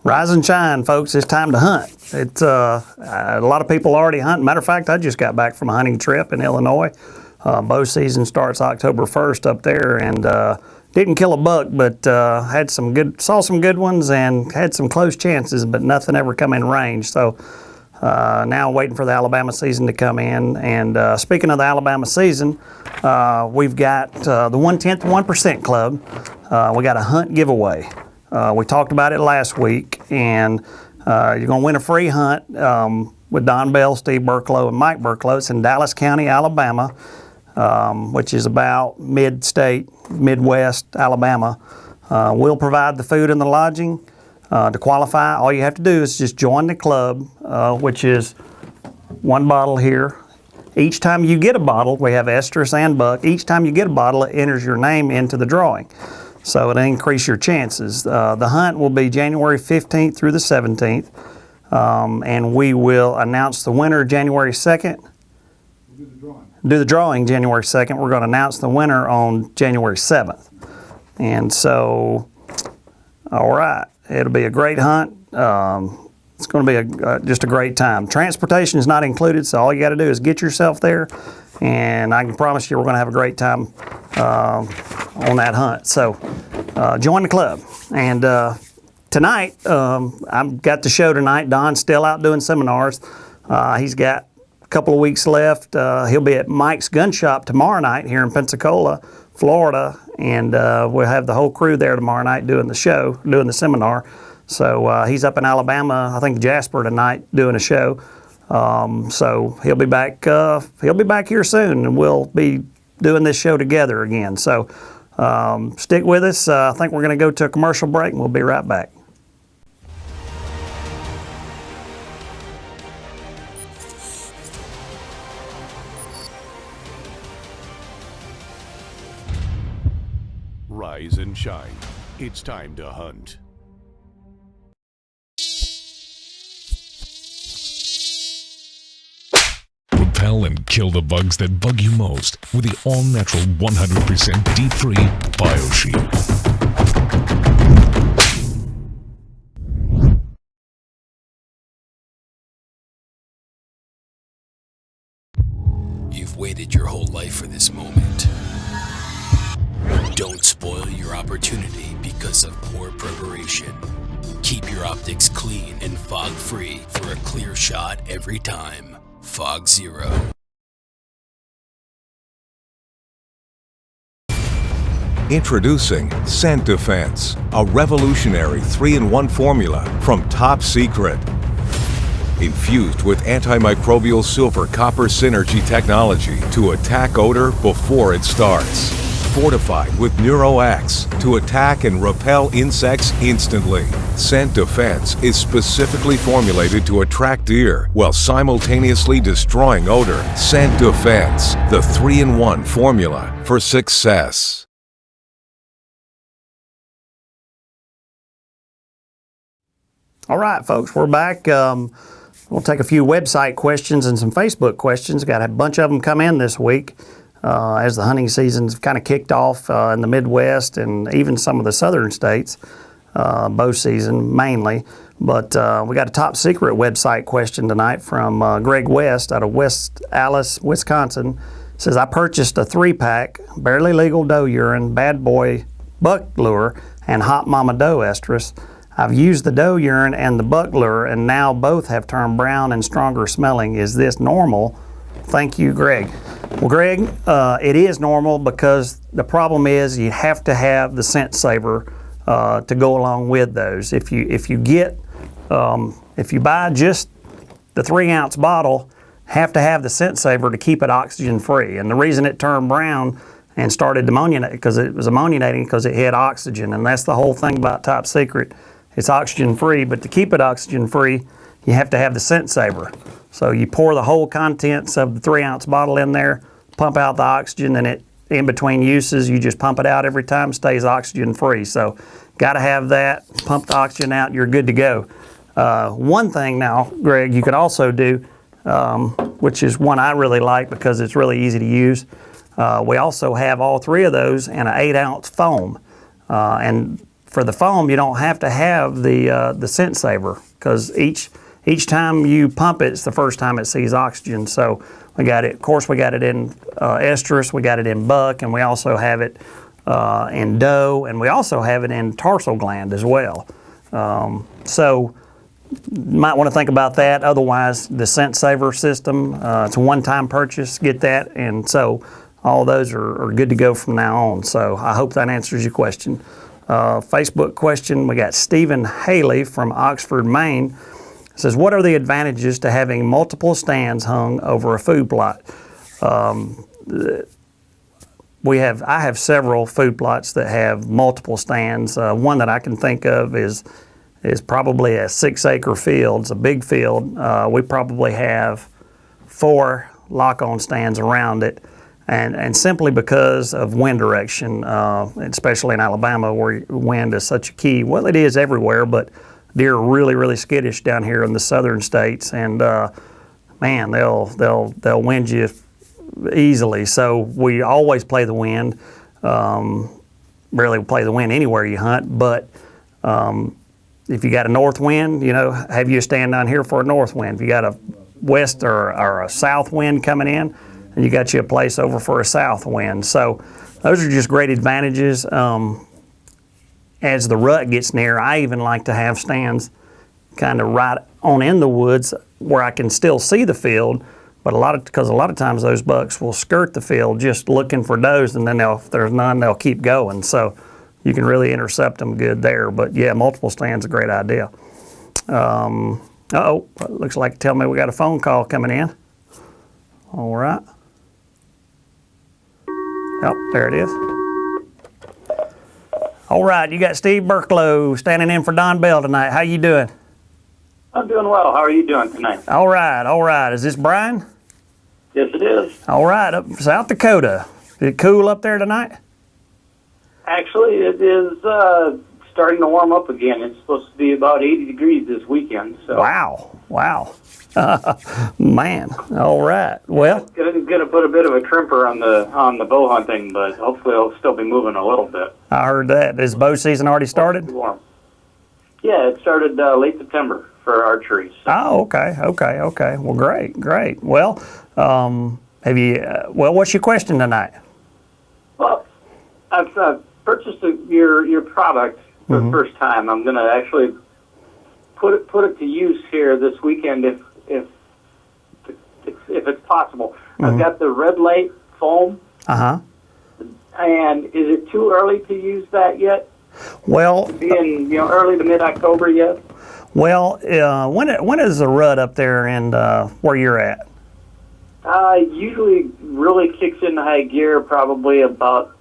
Rise and shine, folks. It's time to hunt. It's a lot of people already hunting. Matter of fact, I just got back from a hunting trip in Illinois. Bow season starts October 1st up there, and didn't kill a buck, but saw some good ones and had some close chances, but nothing ever come in range. So now waiting for the Alabama season to come in. And speaking of the Alabama season, we've got the 1/10 1% Club. We got a hunt giveaway. We talked about it last week, and you're going to win a free hunt with Don Bell, Steve Burklow, and Mike Burklow. It's in Dallas County, Alabama, which is about mid-state, Midwest Alabama. We'll provide the food and the lodging. To qualify, all you have to do is just join the club, which is one bottle here. Each time you get a bottle, we have estrus and buck. Each time you get a bottle, it enters your name into the drawing. So it'll increase your chances. The hunt will be January 15th through the 17th, and we will announce the winner January 2nd. We'll do the drawing. Do the drawing January 2nd. We're going to announce the winner on January 7th. And so, all right, it'll be a great hunt. It's going to be just a great time. Transportation is not included, so all you got to do is get yourself there, and I can promise you we're going to have a great time on that hunt. So join the club. And tonight, I've got the show tonight. Don's still out doing seminars. He's got a couple of weeks left. He'll be at Mike's Gun Shop tomorrow night here in Pensacola, Florida, and we'll have the whole crew there tomorrow night doing the show, doing the seminar. So he's up in Alabama, I think Jasper tonight, doing a show. So he'll be back. He'll be back here soon, and we'll be doing this show together again. So stick with us. I think we're going to go to a commercial break, and we'll be right back. Rise and shine. It's time to hunt. Repel and kill the bugs that bug you most with the all-natural 100% D3 BioShield. You've waited your whole life for this moment. Don't spoil your opportunity because of poor preparation. Keep your optics clean and fog-free for a clear shot every time. Fog Zero. Introducing Scent Defense, a revolutionary 3-in-1 formula from Top Secret. Infused with antimicrobial silver copper synergy technology to attack odor before it starts. Fortified with NeuroX to attack and repel insects instantly. Scent Defense is specifically formulated to attract deer while simultaneously destroying odor. Scent Defense, the 3-in-1 formula for success. All right, folks, we're back. We'll take a few website questions and some Facebook questions. Got a bunch of them come in this week. As the hunting season's kind of kicked off in the Midwest and even some of the southern states, bow season mainly. But we got a top secret website question tonight from Greg West out of West Allis, Wisconsin. It says, I purchased a 3-pack, barely legal doe urine, bad boy buck lure, and hot mama doe estrus. I've used the doe urine and the buck lure, and now both have turned brown and stronger smelling. Is this normal? Thank you, Greg. Well, Greg, it is normal because the problem is you have to have the scent saver to go along with those. If you buy just the 3-ounce bottle, have to have the scent saver to keep it oxygen free. And the reason it turned brown and started ammoniating because it was ammoniating because it had oxygen, and that's the whole thing about Top Secret. It's oxygen free, but to keep it oxygen free, you have to have the scent saver. So you pour the whole contents of the 3-ounce bottle in there, pump out the oxygen, and it in between uses, you just pump it out every time, stays oxygen free. So got to have that, pump the oxygen out, you're good to go. One thing now, Greg, you could also do, which is one I really like because it's really easy to use. We also have all 3 of those in an 8-ounce foam. And for the foam, you don't have to have the scent saver, because each time you pump it, it's the first time it sees oxygen. So we got it. Of course, we got it in estrus, we got it in buck, and we also have it in doe, and we also have it in tarsal gland as well. So you might want to think about that. Otherwise, the scent saver system, it's a one-time purchase. Get that, and so all those are good to go from now on. So I hope that answers your question. Facebook question, we got Stephen Haley from Oxford, Maine. It says, what are the advantages to having multiple stands hung over a food plot? I have several food plots that have multiple stands. One that I can think of is probably a 6-acre field. It's a big field. We probably have 4 lock-on stands around it. And simply because of wind direction, especially in Alabama where wind is such a key. Well, it is everywhere, but deer are really, really skittish down here in the southern states, and man, they'll wind you easily. So we always play the wind. Rarely play the wind anywhere you hunt, but if you got a north wind, have you stand down here for a north wind. If you got a west or a south wind coming in, and you got you a place over for a south wind. So those are just great advantages. As the rut gets near, I even like to have stands kind of right on in the woods where I can still see the field, but because a lot of times those bucks will skirt the field just looking for does, and then if there's none, they'll keep going. So you can really intercept them good there. But yeah, multiple stands is a great idea. Looks like tell me we got a phone call coming in. All right. Oh, there it is. All right, you got Steve Burklow standing in for Don Bell tonight. How you doing? I'm doing well. How are you doing tonight? All right. Is this Brian? Yes, it is. All right, up from South Dakota. Is it cool up there tonight? Actually, it is starting to warm up again. It's supposed to be about 80 degrees this weekend. So. Wow. Man, all right. Well, gonna put a bit of a crimper on the bow hunting, but hopefully it'll still be moving a little bit. I heard that. Is bow season already started? Warm. Yeah, it started late September for archery. So. Oh, okay. Well, great. Well, what's your question tonight? Well, I've purchased your product for the first time. I'm gonna actually put it to use here this weekend if it's possible. I've got the red light foam. And is it too early to use that yet? Well, being early to mid-October yet. Well, when is the rut up there and where you're at? Usually really kicks into high gear probably about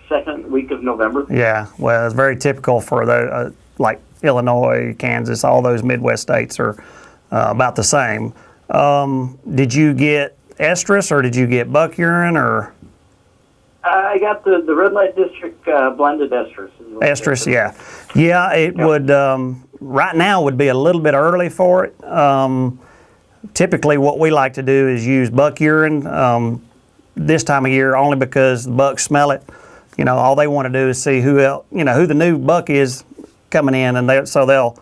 second week of November. Yeah, well, it's very typical for the like Illinois, Kansas, all those Midwest states are about the same. Did you get estrus or did you get buck urine or? I got the red light district blended estrus. Estrus, yeah. It would right now would be a little bit early for it. Typically, what we like to do is use buck urine this time of year, only because the bucks smell it. All they want to do is see who the new buck is coming in, and they'll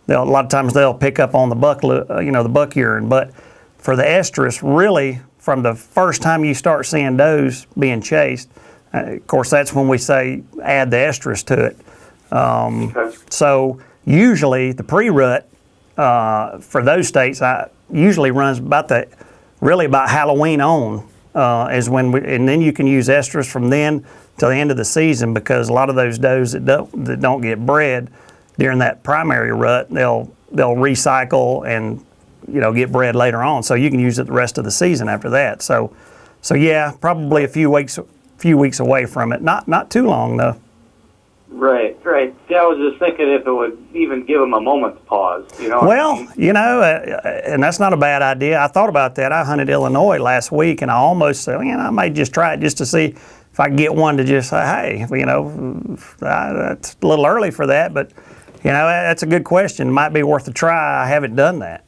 a lot of times they'll pick up on the buck the buck urine. But for the estrus, really, from the first time you start seeing does being chased, of course, that's when we say add the estrus to it. Okay. So usually the pre-rut for those states usually runs about Halloween on is when and then you can use estrus from then till the end of the season, because a lot of those does that don't get bred during that primary rut, they'll recycle and get bred later on. So you can use it the rest of the season after that. So yeah, probably a few weeks away from it. Not too long though. Right. Yeah, I was just thinking if it would even give them a moment's pause. Well, and that's not a bad idea. I thought about that. I hunted Illinois last week, and I almost said, I might just try it just to see if I can get one to just say, hey, that's a little early for that, but that's a good question. Might be worth a try. I haven't done that.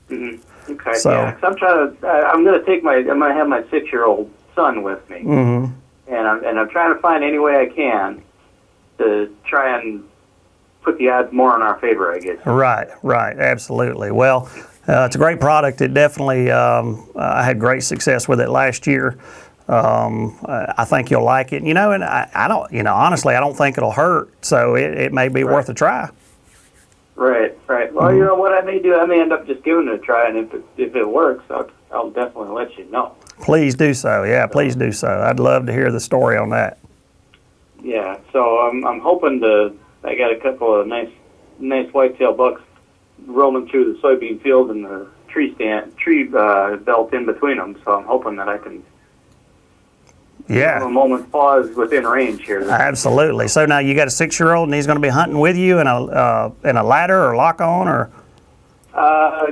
Mm-hmm. Okay. So, yeah, 'cause I'm going to have my 6-year-old son with me, and I'm trying to find any way I can to try and put the odds more in our favor, I guess. Right, absolutely. Well, it's a great product. It definitely, I had great success with it last year. I think you'll like it. And I don't, honestly, I don't think it'll hurt. So it may be worth a try. Right. Well, what I may do, I may end up just giving it a try, and if it works, I'll definitely let you know. Please do so. Yeah, please do so. I'd love to hear the story on that. Yeah. So I'm hoping I got a couple of nice whitetail bucks roaming through the soybean field and the tree belt in between them. So I'm hoping that I can. Yeah. Have a moment's pause within range here. Absolutely. So now you got a 6-year-old, and he's going to be hunting with you in a ladder or lock on or.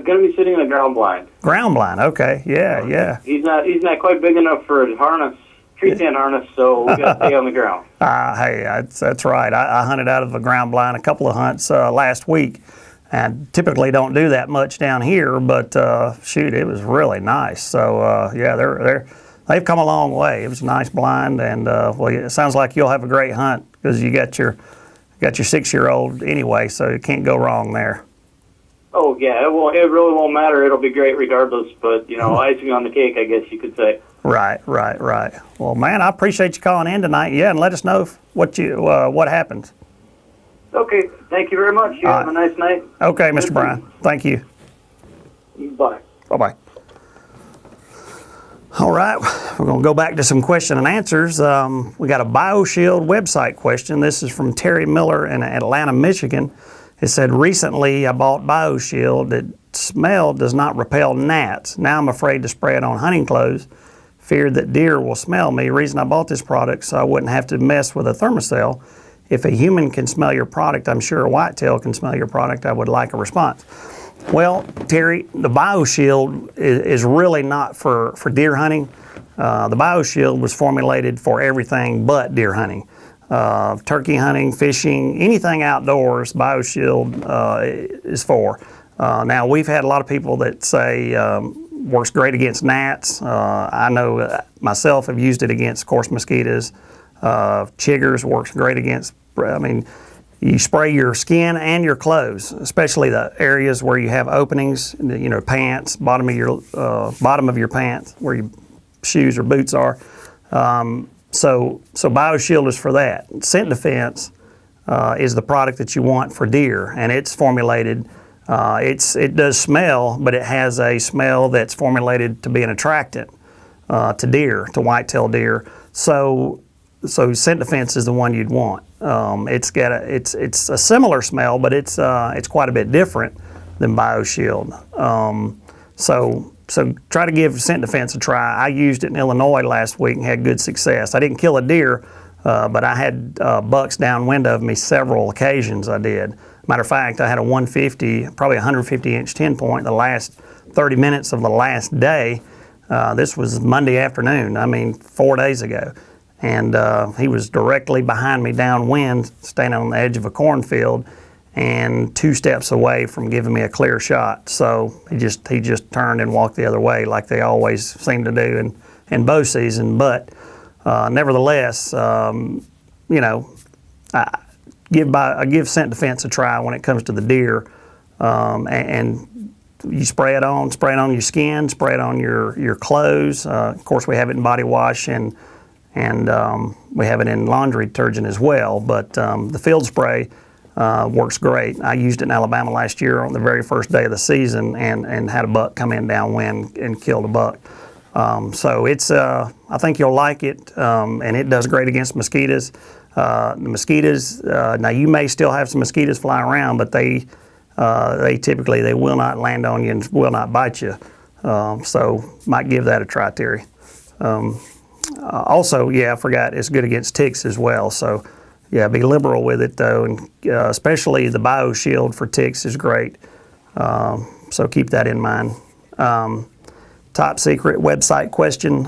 Going to be sitting in a ground blind. Ground blind. Okay. Yeah. He's not quite big enough for a harness, tree stand harness, so we got to stay on the ground. Hey, that's right. I hunted out of a ground blind a couple of hunts last week, and typically don't do that much down here. But shoot, it was really nice. So they've come a long way. It was a nice blind, and well, it sounds like you'll have a great hunt because you got your 6-year-old anyway, so you can't go wrong there. Oh yeah, it really won't matter. It'll be great regardless. But icing on the cake, I guess you could say. Right. Well, man, I appreciate you calling in tonight. Yeah, and let us know what happens. Okay, thank you very much. You have a nice night. Okay, Mr. Bryan. Thank you. Bye. Bye-bye. All right, we're going to go back to some question and answers. We got a BioShield website question. This is from Terry Miller in Atlanta, Michigan. It said, recently I bought BioShield. Its smell does not repel gnats. Now I'm afraid to spray it on hunting clothes. Feared that deer will smell me. Reason I bought this product so I wouldn't have to mess with a thermocell. If a human can smell your product, I'm sure a whitetail can smell your product. I would like a response. Well, Terry, the BioShield is really not for deer hunting. The BioShield was formulated for everything but deer hunting. Turkey hunting, fishing, anything outdoors, BioShield is for. Now, we've had a lot of people that say works great against gnats. I know myself have used it against, of course, mosquitoes. Chiggers works great against, you spray your skin and your clothes, especially the areas where you have openings, pants, bottom of your pants, where your shoes or boots are. So BioShield is for that. Scent Defense is the product that you want for deer, and it's formulated. It does smell, but it has a smell that's formulated to be an attractant to deer, to whitetail deer. So Scent Defense is the one you'd want. It's a similar smell, but it's quite a bit different than BioShield. So try to give Scent Defense a try. I used it in Illinois last week and had good success. I didn't kill a deer, but I had bucks downwind of me several occasions. I did. Matter of fact, I had a 150, probably 150-inch 10-point the last 30 minutes of the last day. This was Monday afternoon, 4 days ago. And he was directly behind me downwind, standing on the edge of a cornfield, and 2 steps away from giving me a clear shot. So he just turned and walked the other way, like they always seem to do in bow season. But nevertheless, I give Scent Defense a try when it comes to the deer, and you spray it on your skin, spray it on your clothes. Of course, we have it in body wash and we have it in laundry detergent as well. But the field spray works great. I used it in Alabama last year on the very first day of the season and had a buck come in downwind and killed a buck. So it's, I think you'll like it, and it does great against mosquitoes. The mosquitoes, now you may still have some mosquitoes fly around, but they typically will not land on you and will not bite you. So might give that a try, Terry. Also, I forgot, it's good against ticks as well. So yeah, be liberal with it though, and especially the BioShield for ticks is great. So keep that in mind. Top secret website question.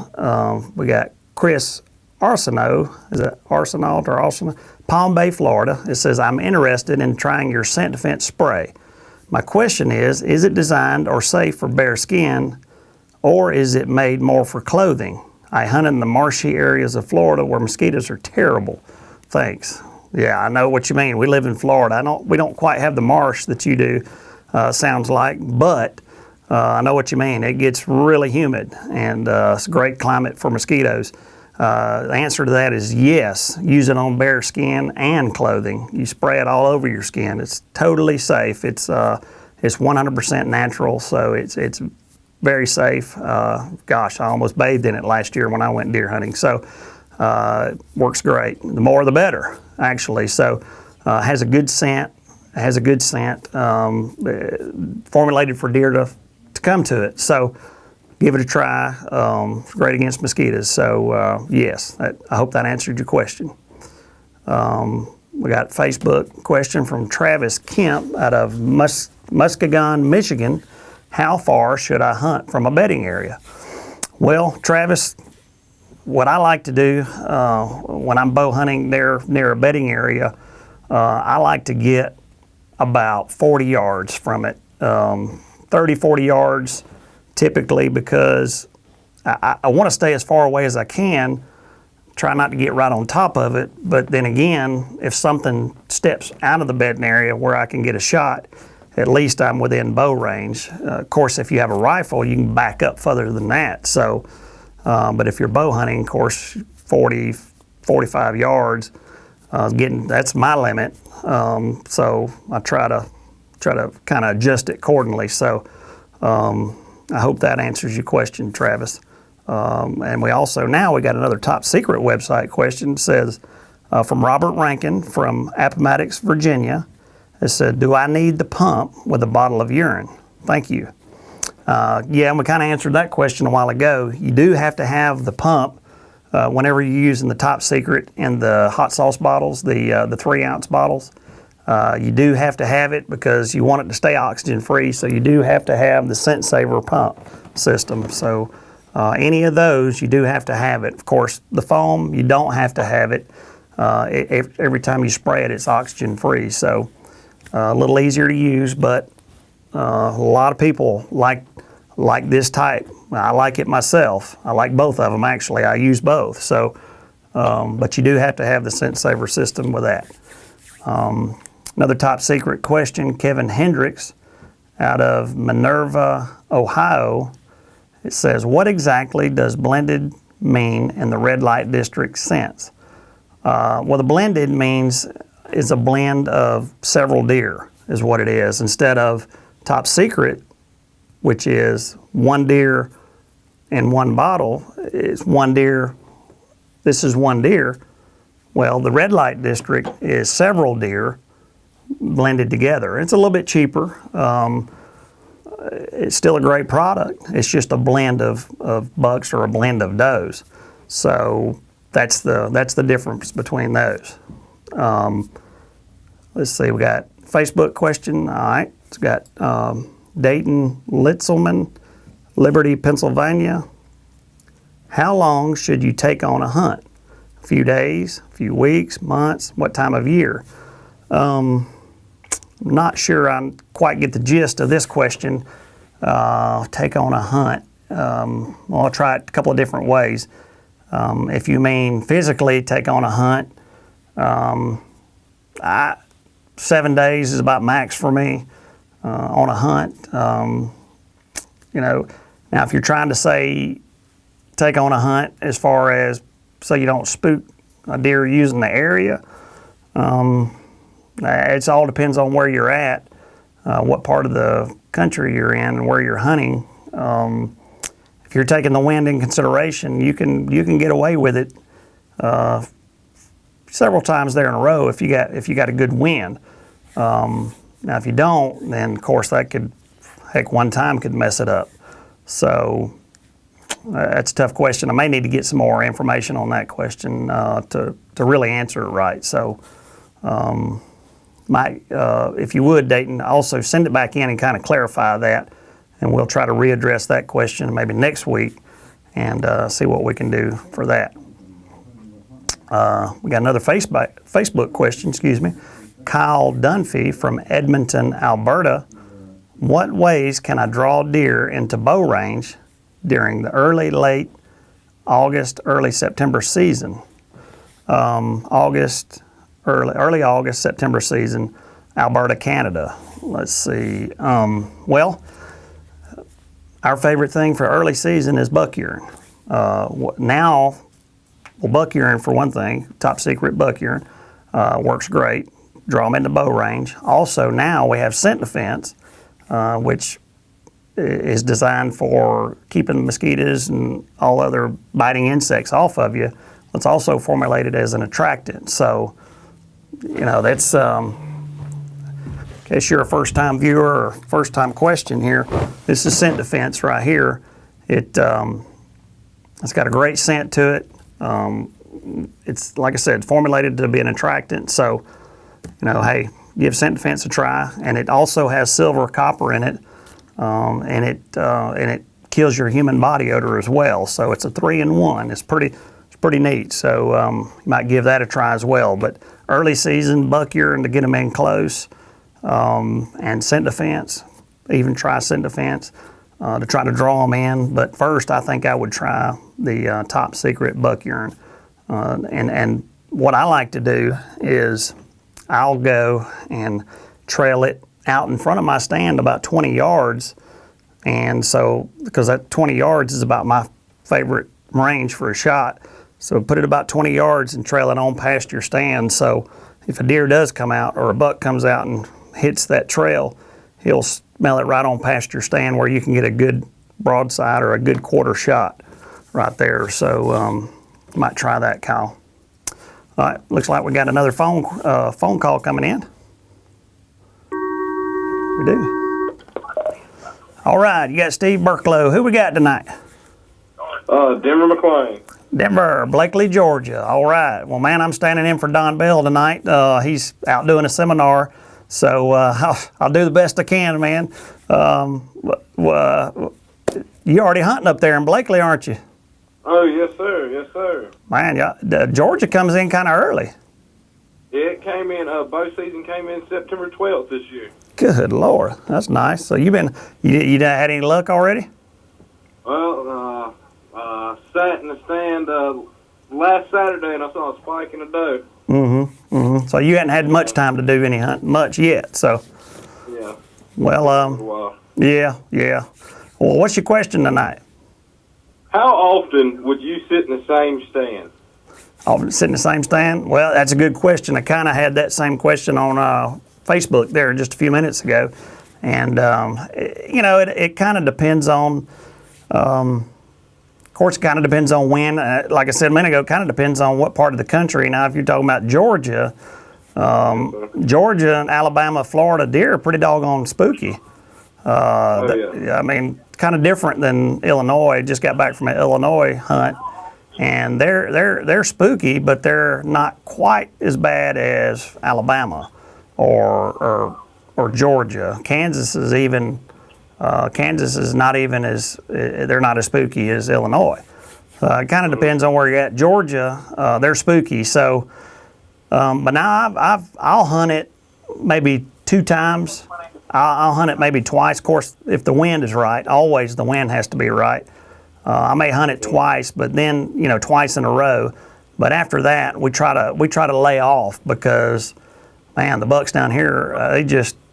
We got Chris Arsenault. Is it Arsenault or Arsenault? Palm Bay, Florida. It says, I'm interested in trying your Scent Defense spray. My question is it designed or safe for bare skin, or is it made more for clothing? I hunt in the marshy areas of Florida where mosquitoes are terrible. Thanks. Yeah, I know what you mean. We live in Florida. We don't quite have the marsh that you do, sounds like, but I know what you mean. It gets really humid, and it's a great climate for mosquitoes. The answer to that is yes. Use it on bare skin and clothing. You spray it all over your skin. It's totally safe. It's 100% natural, so it's very safe. Gosh, I almost bathed in it last year when I went deer hunting. So works great. The more the better, actually. So has a good scent. Formulated for deer to come to it. So give it a try. It's great against mosquitoes. So yes, I hope that answered your question. We got a Facebook question from Travis Kemp out of Muskegon, Michigan. How far should I hunt from a bedding area? Well, Travis, what I like to do when I'm bow hunting near a bedding area, I like to get about 40 yards from it, 30, 40 yards typically, because I want to stay as far away as I can, try not to get right on top of it, but then again, if something steps out of the bedding area where I can get a shot, at least I'm within bow range. Of course, if you have a rifle, you can back up further than that. So, but if you're bow hunting, of course, 40, 45 yards, that's my limit. So I try to kind of adjust it accordingly. So I hope that answers your question, Travis. And we got another top secret website question. It says from Robert Rankin from Appomattox, Virginia. It said, do I need the pump with a bottle of urine? Thank you. Yeah, and we kind of answered that question a while ago. You do have to have the pump whenever you're using the top secret in the hot sauce bottles, the 3-ounce bottles. You do have to have it because you want it to stay oxygen free, so you do have to have the Scent Saver pump system. So any of those, you do have to have it. Of course, the foam, you don't have to have it. Every time you spray it, it's oxygen free. So a little easier to use, but a lot of people like this type. I like it myself. I like both of them, actually. I use both. So, but you do have to have the Scent Saver system with that. Another top secret question, Kevin Hendricks out of Minerva, Ohio. It says, what exactly does blended mean in the red light district sense? Well, the blended means is a blend of several deer is what it is. Instead of top secret, which is one deer in one bottle, it's one deer, this is one deer. Well, the red light district is several deer blended together. It's a little bit cheaper. It's still a great product. It's just a blend of bucks or a blend of does. So that's the difference between those. Let's see, we got Facebook question. All right, it's got Dayton Litzelman, Liberty, Pennsylvania. How long should you take on a hunt? A few days, a few weeks, months, what time of year? Not sure I quite get the gist of this question. Take on a hunt. Well, I'll try it a couple of different ways. If you mean physically take on a hunt, 7 days is about max for me on a hunt. Now if you're trying to say take on a hunt as far as so you don't spook a deer using the area, it all depends on where you're at, what part of the country you're in, and where you're hunting. If you're taking the wind in consideration, you can get away with it several times there in a row if you got a good wind. Now, if you don't, then of course that could, one time could mess it up. So that's a tough question. I may need to get some more information on that question to really answer it right. So, if you would, Dayton, also send it back in and kind of clarify that, and we'll try to readdress that question maybe next week and see what we can do for that. We got another Facebook question, excuse me. Kyle Dunphy from Edmonton, Alberta. What ways can I draw deer into bow range during the late August, early September season? August, early August, September season, Alberta, Canada. Let's see. Well, our favorite thing for early season is buck urine. Now, buck urine for one thing, top secret buck urine, works great. Draw them into bow range. Also, now we have scent defense, which is designed for keeping mosquitoes and all other biting insects off of you. It's also formulated as an attractant. So, that's, in case you're a first-time viewer or first-time question here, this is scent defense right here. It's got a great scent to it. It's, like I said, formulated to be an attractant. So, hey, give scent defense a try. And it also has silver copper in it. And it kills your human body odor as well. So it's a 3-in-1. It's pretty neat. So you might give that a try as well. But early season buck urine to get them in close, and scent defense. Even try scent defense to try to draw them in. But first, I think I would try the top secret buck urine. And what I like to do is I'll go and trail it out in front of my stand about 20 yards. And so, because that 20 yards is about my favorite range for a shot. So put it about 20 yards and trail it on past your stand. So if a deer does come out or a buck comes out and hits that trail, he'll smell it right on past your stand where you can get a good broadside or a good quarter shot right there. So might try that, Kyle. All right, looks like we got another phone call coming in. We do. All right, you got Steve Burklow. Who we got tonight? Denver McLean. Denver, Blakely, Georgia. All right. Well, man, I'm standing in for Don Bell tonight. He's out doing a seminar, so I'll do the best I can, man. You already hunting up there in Blakely, aren't you? Oh, yes, sir. Yes, sir. Man, Georgia comes in kind of early. Yeah, it came in, bow season came in September 12th this year. Good Lord, that's nice. So you had any luck already? Well, sat in the stand last Saturday and I saw a spike in a doe. So you hadn't had much time to do any hunting much yet. So Yeah. well, yeah. Well, what's your question tonight? How often would you sit in the same stand? Often sit in the same stand? Well, that's a good question. I kind of had that same question on Facebook there just a few minutes ago. And, it kind of depends on, of course, it kind of depends on when. Like I said a minute ago, it kind of depends on what part of the country. Now, if you're talking about Georgia, Georgia and Alabama, Florida deer are pretty doggone spooky. I mean, kind of different than Illinois. Just got back from an Illinois hunt. And they're spooky, but they're not quite as bad as Alabama or Georgia. Kansas is not even as they're not as spooky as Illinois. It kind of depends on where you're at. Georgia, they're spooky. So, but now I'll hunt it maybe 2 times. I'll hunt it maybe twice. Of course, if the wind is right, always the wind has to be right. I may hunt it twice, but then twice in a row. But after that, we try to lay off because, man, the bucks down here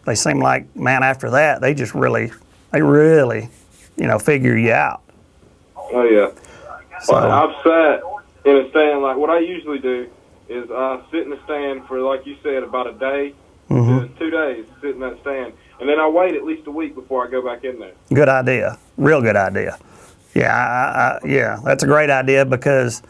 they seem like, man, after that they really figure you out. Oh yeah. So, Well, I've sat in a stand. Like what I usually do is I sit in the stand for, like you said, about a day, 2 days, sit in that stand, and then I wait at least a week before I go back in there. Good idea. Real good idea. Yeah, yeah, that's a great idea because,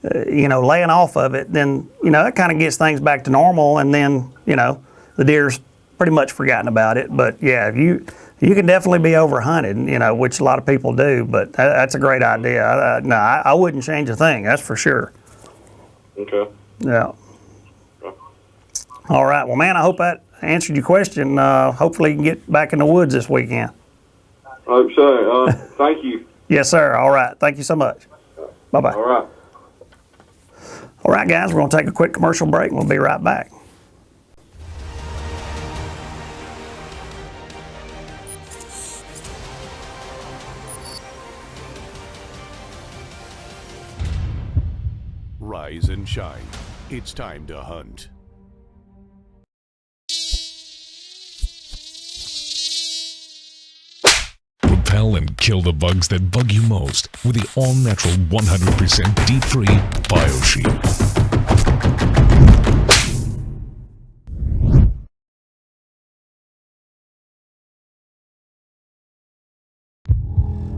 laying off of it, then, it kind of gets things back to normal, and then, the deer's pretty much forgotten about it. But yeah, you can definitely be overhunted, which a lot of people do, but that's a great idea. I wouldn't change a thing, that's for sure. Okay. Yeah. All right, well, man, I hope that answered your question. Hopefully you can get back in the woods this weekend. I hope so. Thank you. Yes, sir. All right. Thank you so much. Bye-bye. All right. All right, guys, we're going to take a quick commercial break, and we'll be right back. Rise and shine. It's time to hunt. repel and kill the bugs that bug you most with the all-natural 100% deep-free BioShield.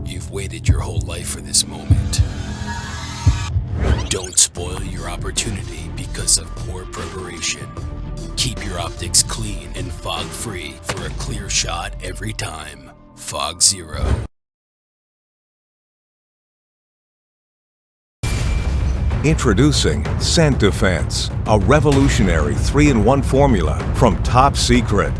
You've waited your whole life for this moment. Don't spoil your opportunity because of poor preparation. Keep your optics clean and fog-free for a clear shot every time. Fog Zero. Introducing Scent Defense, a revolutionary 3-in-1 formula from Top Secret.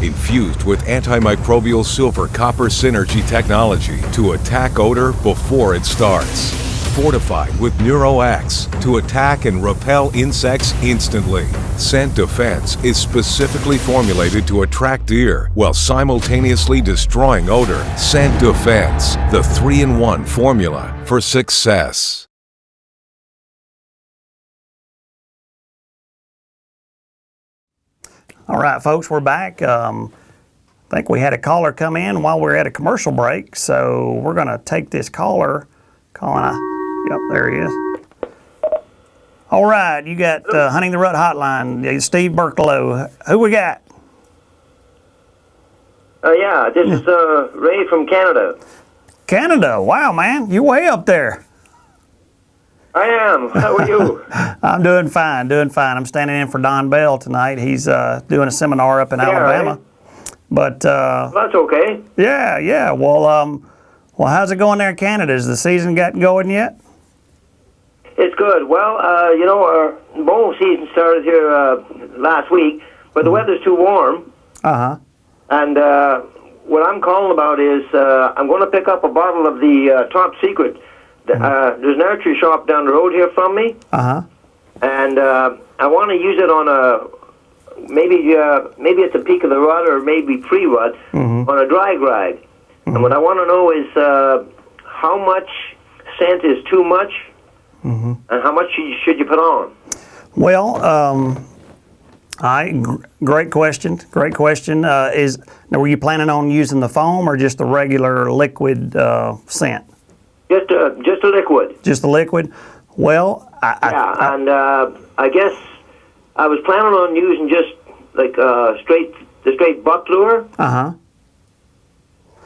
Infused with antimicrobial silver copper synergy technology to attack odor before it starts. Fortified with NeuroX to attack and repel insects instantly. Scent Defense is specifically formulated to attract deer while simultaneously destroying odor. Scent Defense, the 3-in-1 formula for success. All right, folks, we're back. I think we had a caller come in while we were at a commercial break, so we're going to take this caller. Yep, there he is. All right, you got Hunting the Rut Hotline, Steve Burklow. Who we got? Yeah, this is Ray from Canada. Canada. Wow, man, you way up there. I am. How are you? I'm doing fine, doing fine. I'm standing in for Don Bell tonight. He's doing a seminar up in Alabama. Right? But that's okay. Yeah. Well, how's it going there in Canada? Has the season gotten going yet? It's good. Well, our bowl season started here last week, but the weather's too warm. And what I'm calling about is I'm going to pick up a bottle of the Top Secret. There's an archery shop down the road here from me. And I want to use it on maybe it's a peak of the rut or maybe pre-rut on a dry rag. And what I want to know is how much scent is too much and how much should you put on? Well, great question. Great question. Now, were you planning on using the foam or just the regular liquid scent? Just a liquid. Just the liquid? Well, I guess I was planning on using just like the straight buck lure.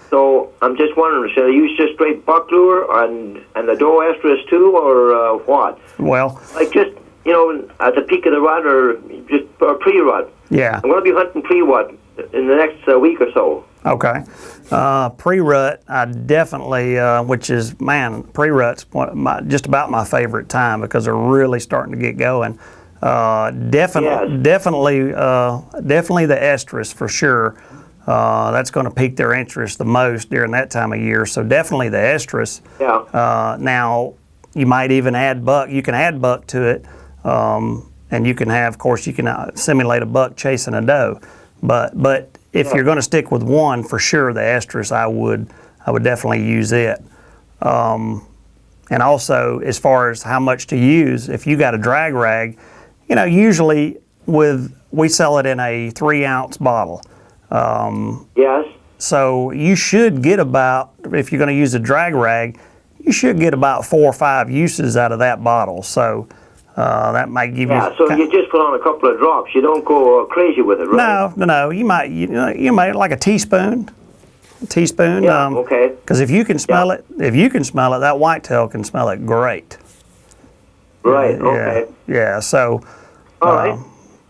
So I'm just wondering, should I use just straight buck lure and the doe estrus too, or what? Well, like just at the peak of the rut or just pre-rut. Yeah. I'm going to be hunting pre-rut in the next week or so. Okay. Pre-rut, I definitely, pre-rut's just about my favorite time because they're really starting to get going. Definitely the estrus for sure. That's going to pique their interest the most during that time of year. So definitely the estrus. Yeah. Now, you might even add buck. You can add buck to it, and you can have, of course, you can simulate a buck chasing a doe. But if you're going to stick with one, for sure, the estrus, I would definitely use it. And also, as far as how much to use, if you got a drag rag, usually we sell it in a 3-ounce bottle. Yes. So you should get about, if you're going to use a drag rag, you should get about 4 or 5 uses out of that bottle. So that might give you. Yeah. So you just put on a couple of drops. You don't go crazy with it, right? No. You might like a teaspoon. Yeah. Okay. Because if you can smell it, that whitetail can smell it great. Right. Okay. Yeah. So. All right.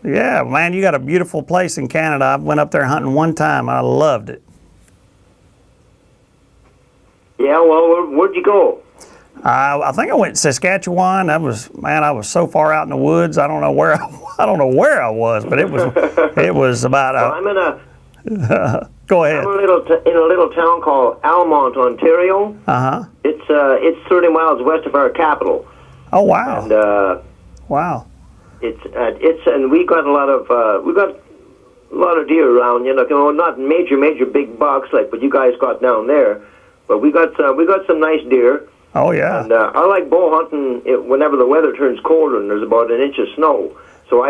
Yeah, man, you got a beautiful place in Canada. I went up there hunting one time. I loved it. Yeah, well, where'd you go? I think I went to Saskatchewan. I was so far out in the woods. I don't know where I was, but it was about. Well, I'm in a. Go ahead. I'm in a little town called Almont, Ontario. It's 30 miles west of our capital. Oh wow. And wow. And we got a lot of deer around. Not major big bucks like what you guys got down there, but we got some nice deer. Oh yeah. And I like bow hunting whenever the weather turns colder and there's about an inch of snow. So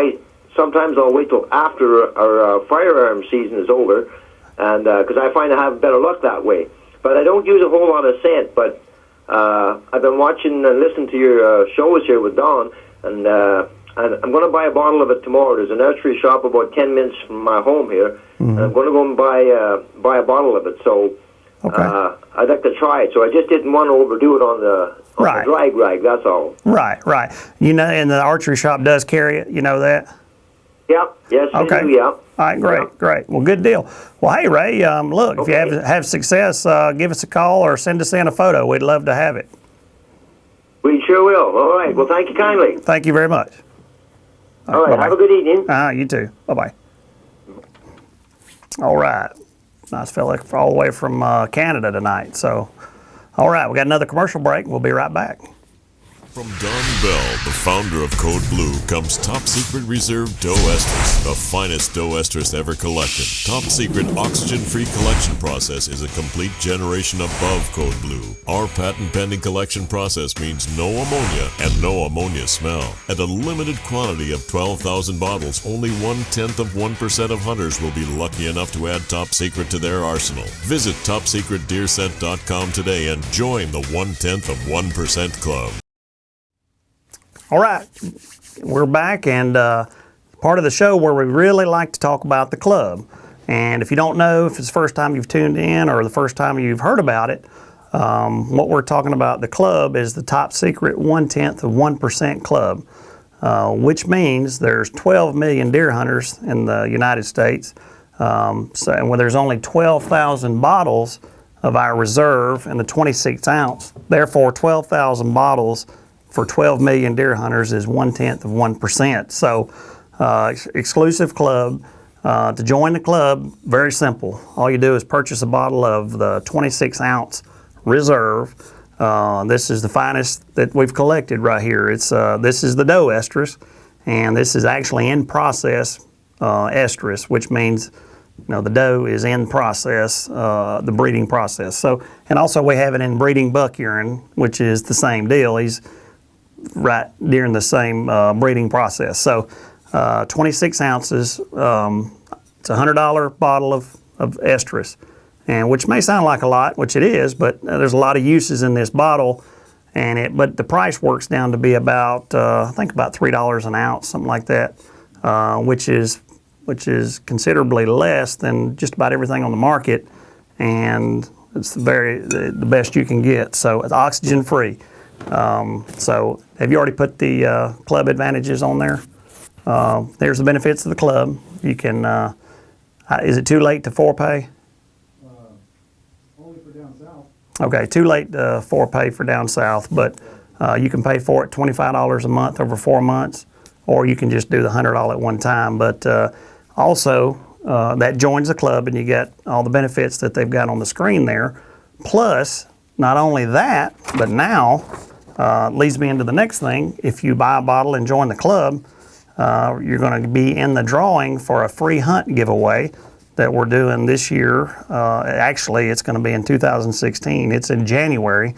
sometimes I'll wait till after our firearm season is over, and because I find I have better luck that way. But I don't use a whole lot of scent. But I've been watching and listening to your shows here with Don, and I'm going to buy a bottle of it tomorrow. There's a nursery shop about 10 minutes from my home here, and I'm going to go and buy a bottle of it. So I'd like to try it. So I just didn't want to overdo it on the dry rag. That's all. Right. You know, and the archery shop does carry it. You know that? Yeah. Yes. Okay. We do, yeah. All right. Great. Well, good deal. Well, hey Ray, look, if you have success, give us a call or send us in a photo. We'd love to have it. We sure will. All right. Well, thank you kindly. Thank you very much. All right. Bye-bye. Have a good evening. You too. Bye-bye. All right. Nice fella all the way from Canada tonight. So, all right, we got another commercial break. We'll be right back. From Don Bell, the founder of Code Blue, comes Top Secret Reserve Doe Estrus, the finest doe estrus ever collected. Top Secret oxygen-free collection process is a complete generation above Code Blue. Our patent-pending collection process means no ammonia and no ammonia smell. At a limited quantity of 12,000 bottles, only 1/10% of hunters will be lucky enough to add Top Secret to their arsenal. Visit TopSecretDeerScent.com today and join the 1/10% club. All right, we're back, and part of the show where we really like to talk about the club. And if you don't know, if it's the first time you've tuned in or the first time you've heard about it, what we're talking about, the club, is the Top Secret 1/10% club, which means there's 12 million deer hunters in the United States. And when there's only 12,000 bottles of our reserve in the 26 ounce, therefore 12,000 bottles for 12 million deer hunters is 1/10%. So exclusive club. To join the club, very simple. All you do is purchase a bottle of the 26 ounce reserve. This is the finest that we've collected right here. This is the doe estrus, and this is actually in process estrus, which means the doe is in process, the breeding process. So, and also we have it in breeding buck urine, which is the same deal. He's right during the same breeding process. So 26 ounces, it's a $100 bottle of estrus, and which may sound like a lot, which it is, but there's a lot of uses in this bottle, but the price works down to be about, I think about $3 an ounce, something like that, which is considerably less than just about everything on the market, and it's the best you can get. So it's oxygen free. So have you already put the club advantages on there? There's the benefits of the club. You can, is it too late to forepay? Only for down south. Okay, too late to forepay for down south, but you can pay for it $25 a month over 4 months, or you can just do the $100 all at one time. But also, that joins the club, and you get all the benefits that they've got on the screen there. Plus, not only that, but now leads me into the next thing. If you buy a bottle and join the club, you're going to be in the drawing for a free hunt giveaway that we're doing this year. Actually, it's going to be in 2016. It's in January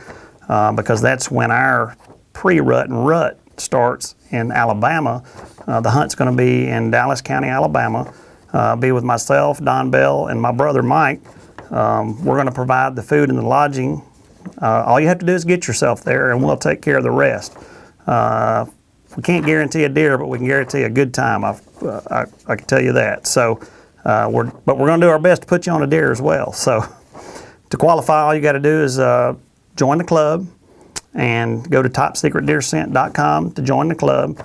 because that's when our pre-rut and rut starts in Alabama. The hunt's going to be in Dallas County, Alabama. Be with myself, Don Bell, and my brother Mike. We're going to provide the food and the lodging. All you have to do is get yourself there, and we'll take care of the rest. We can't guarantee a deer, but we can guarantee a good time. I can tell you that. So, we're going to do our best to put you on a deer as well. So, to qualify, all you got to do is join the club and go to TopSecretDeerScent.com to join the club.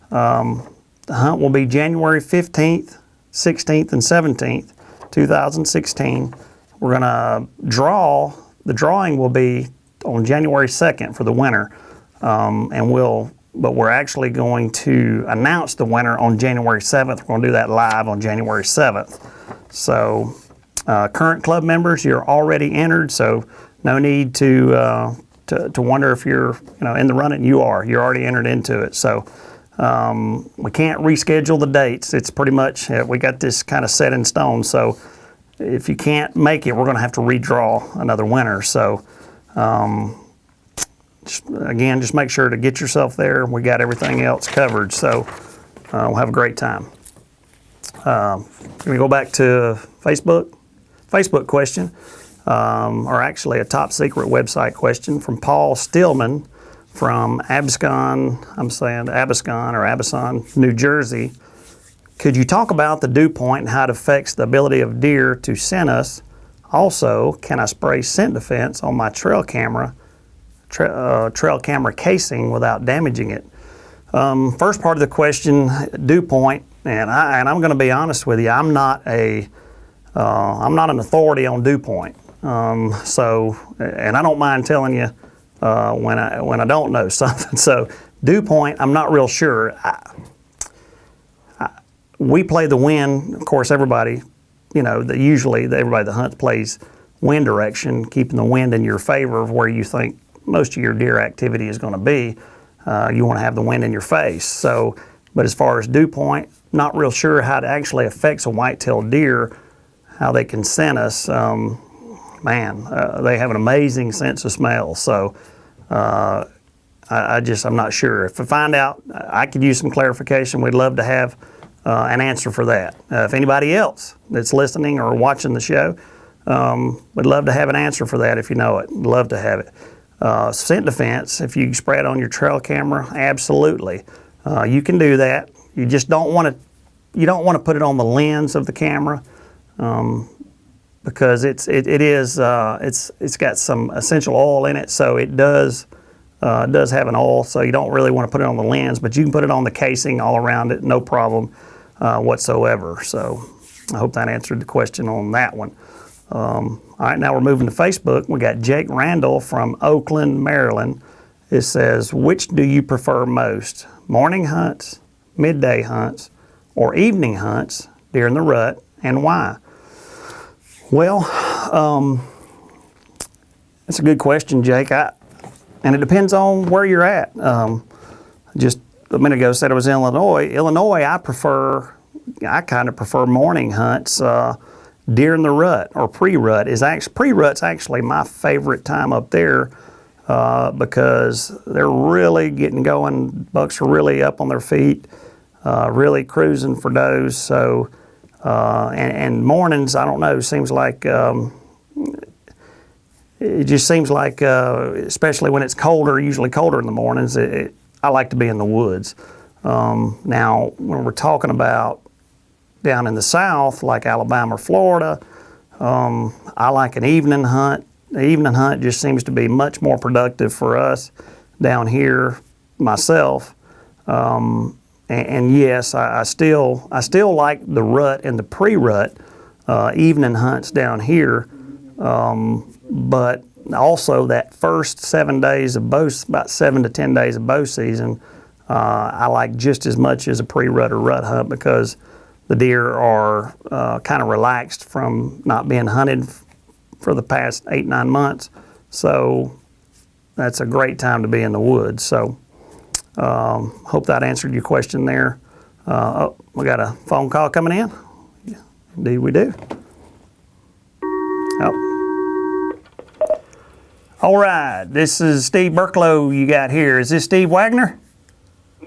The hunt will be January 15th, 16th, and 17th, 2016. We're going to draw. The drawing will be on January 2nd for the winner, but we're actually going to announce the winner on January 7th. We're going to do that live on January 7th. So current club members, you're already entered, so no need to wonder if you're in the running. You're already entered into it. So we can't reschedule the dates. It's pretty much, we got this kind of set in stone. So if you can't make it, we're going to have to redraw another winner. So just make sure to get yourself there. We got everything else covered. So we'll have a great time. Can we go back to Facebook? Facebook question, or actually a top secret website question from Paul Stillman from Abascon, New Jersey. Could you talk about the dew point and how it affects the ability of deer to scent us? Also, can I spray scent defense on my trail camera casing without damaging it? First part of the question, dew point, and I'm going to be honest with you, I'm not an authority on dew point. And I don't mind telling you when I don't know something. So dew point, I'm not real sure. We play the wind. Of course, everybody, everybody that hunts plays wind direction, keeping the wind in your favor of where you think most of your deer activity is going to be. You want to have the wind in your face. So, but as far as dew point, not real sure how it actually affects a white-tailed deer, how they can scent us. They have an amazing sense of smell. So I'm not sure. If I find out, I could use some clarification. We'd love to have an answer for that. If anybody else that's listening or watching the show, we'd love to have an answer for that if you know it. We'd love to have it. Scent defense, if you spray it on your trail camera, absolutely. You can do that. You just don't want to put it on the lens of the camera, because it's got some essential oil in it, so it does have an oil, so you don't really want to put it on the lens, but you can put it on the casing all around it, no problem whatsoever. So I hope that answered the question on that one. All right, now we're moving to Facebook. We got Jake Randall from Oakland, Maryland. It says, which do you prefer most? Morning hunts, midday hunts, or evening hunts during the rut, and why? Well, that's a good question, Jake. And it depends on where you're at. Just a minute ago said I was in Illinois. Illinois, I kind of prefer morning hunts during the rut or pre-rut. Pre-rut's actually my favorite time up there because they're really getting going. Bucks are really up on their feet, really cruising for does. So, and mornings, I don't know, seems like it just seems like, especially when it's colder, usually colder in the mornings, I like to be in the woods. Now, when we're talking about down in the south, like Alabama or Florida, I like an evening hunt. The evening hunt just seems to be much more productive for us down here, myself. And yes, I still like the rut and the pre-rut evening hunts down here. But also that first 7 days of bow, about 7 to 10 days of bow season, I like just as much as a pre-rut or rut hunt because the deer are kind of relaxed from not being hunted for the past 8-9 months. So that's a great time to be in the woods. So hope that answered your question there. Oh, we got a phone call coming in. Yeah, indeed we do. Oh. All right, this is Steve Burklow you got here. Is this Steve Wagner?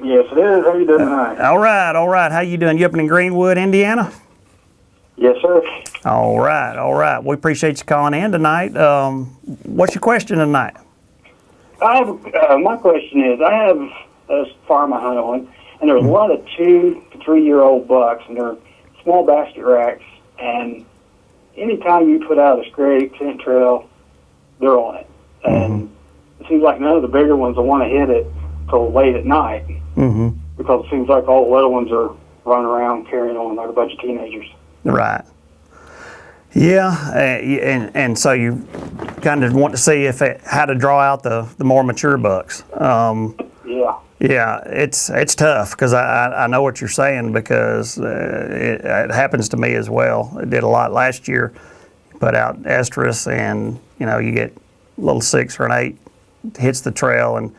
Yes, it is. How you doing tonight? All right. How you doing? You up in Greenwood, Indiana? Yes, sir. All right. We appreciate you calling in tonight. What's your question tonight? My question is, I have a farm I hunt on, and there's a lot of 2 to 3 year old bucks, and they're small basket racks, and anytime you put out a scrape, scent trail, they're on it. And it seems like none of the bigger ones will want to hit it till late at night, because it seems like all the little ones are running around carrying on like a bunch of teenagers. Right. Yeah, and so you kind of want to see how to draw out the more mature bucks. Yeah, it's tough because I know what you're saying because it happens to me as well. I did a lot last year. Put out estrus, and you get a little 6 or an 8 hits the trail, and